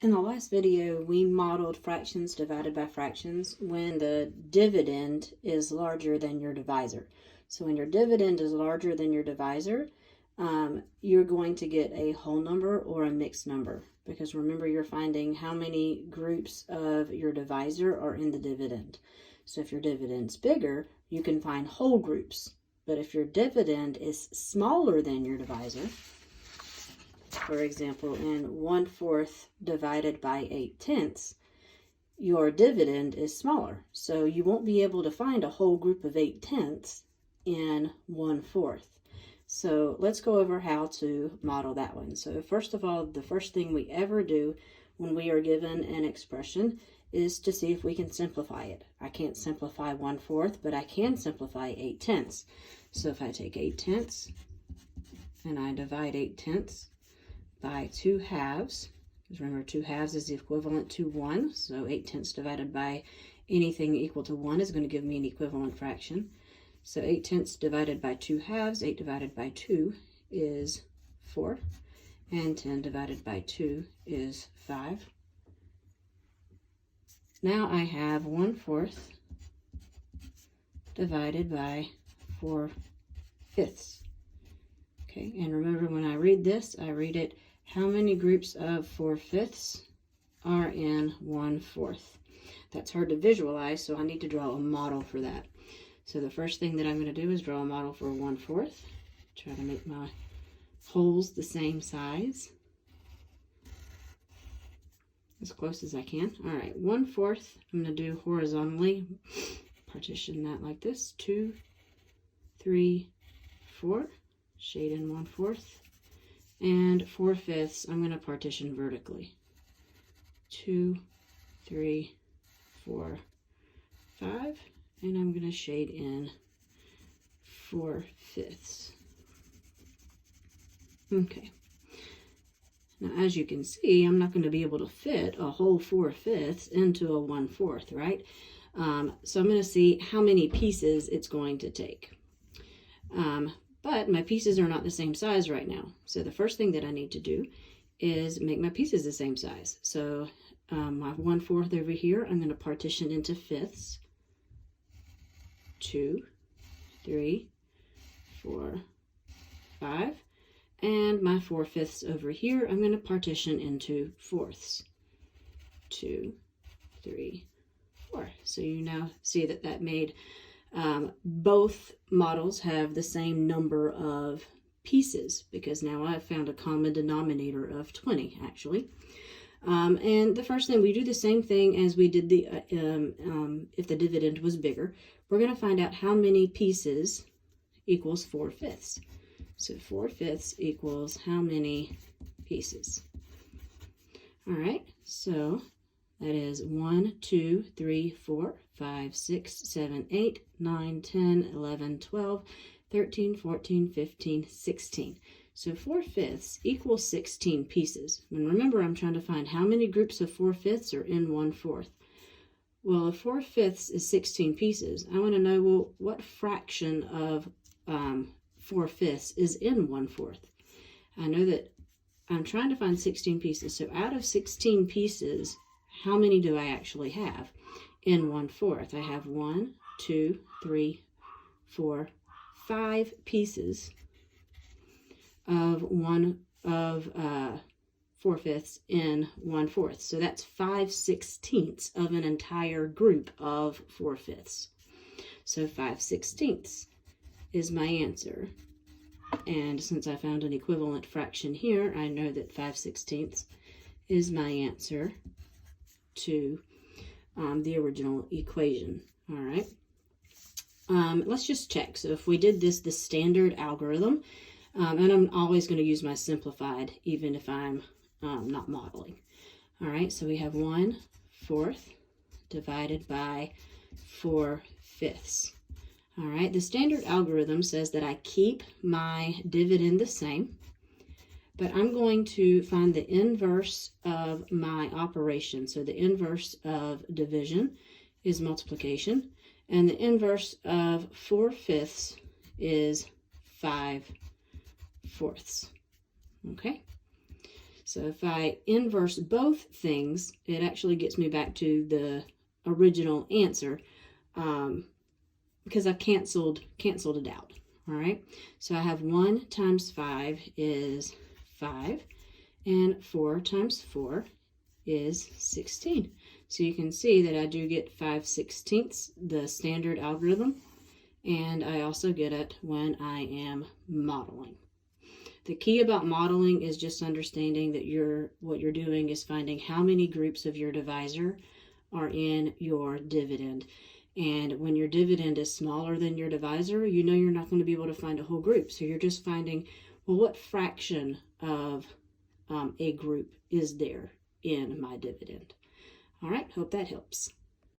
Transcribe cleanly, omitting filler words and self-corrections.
In the last video, we modeled fractions divided by fractions when the dividend is larger than your divisor. So when your dividend is larger than your divisor, you're going to get a whole number or a mixed number. Because remember, you're finding how many groups of your divisor are in the dividend. So if your dividend's bigger, you can find whole groups. But if your dividend is smaller than your divisor, for example, in 1/4 divided by 8/10, your dividend is smaller. So you won't be able to find a whole group of 8/10 in 1/4. So let's go over how to model that one. So first of all, the first thing we ever do when we are given an expression is to see if we can simplify it. I can't simplify 1/4, but I can simplify 8/10. So if I take 8/10 and I divide 8/10 by 2/2, because remember 2/2 is equivalent to 1, so 8/10 divided by anything equal to 1 is going to give me an equivalent fraction. So 8/10 divided by 2/2, 8 divided by 2 is 4, and 10 divided by 2 is 5. Now I have 1/4 divided by 4/5. Okay, and remember when I read this, I read it, how many groups of 4/5 are in 1/4? That's hard to visualize, so I need to draw a model for that. So the first thing that I'm going to do is draw a model for 1/4. Try to make my holes the same size, as close as I can. All right, 1/4, I'm going to do horizontally, partition that like this, 2, 3, 4, shade in 1/4. And 4/5, I'm going to partition vertically. 2, 3, 4, 5, and I'm going to shade in 4/5. Okay. Now, as you can see, I'm not going to be able to fit a whole 4/5 into a 1/4, right? So I'm going to see how many pieces it's going to take. But my pieces are not the same size right now. So the first thing that I need to do is make my pieces the same size. So my 1/4 over here, I'm going to partition into fifths. 2, 3, 4, 5. And my 4/5 over here, I'm going to partition into fourths. 2, 3, 4. So you now see that that made both models have the same number of pieces, because now I've found a common denominator of 20, actually. And the first thing, we do the same thing as we did the if the dividend was bigger. We're going to find out how many pieces equals 4/5. So 4/5 equals how many pieces? All right, so that is 1, 2, 3, 4, 5, 6, 7, 8, 9, 10, 11, 12, 13, 14, 15, 16. So 4/5 equals 16 pieces. And remember, I'm trying to find how many groups of 4/5 are in 1/4. Well, if 4/5 is 16 pieces, I want to know, well, what fraction of 4/5 is in 1/4? I know that I'm trying to find 16 pieces. So out of 16 pieces, how many do I actually have in 1/4? I have 1, 2, 3, 4, 5 pieces of 4/5 in 1/4. So that's 5/16 of an entire group of 4/5. So 5/16 is my answer. And since I found an equivalent fraction here, I know that 5/16 is my answer to the original equation. All right. Let's just check. So if we did this the standard algorithm, and I'm always going to use my simplified even if I'm not modeling. All right, so we have 1/4 divided by 4/5. All right, the standard algorithm says that I keep my dividend the same, but I'm going to find the inverse of my operation. So the inverse of division is multiplication, and the inverse of 4/5 is 5/4. Okay, So if I inverse both things, it actually gets me back to the original answer, because I've canceled it out. All right, so I have 1 times 5 is 5, and 4 times 4 is 16. So you can see that I do get 5/16, the standard algorithm, and I also get it when I am modeling. The key about modeling is just understanding that what you're doing is finding how many groups of your divisor are in your dividend. And when your dividend is smaller than your divisor, you know you're not going to be able to find a whole group. So you're just finding, well, what fraction of a group is there in my dividend. All right, hope that helps.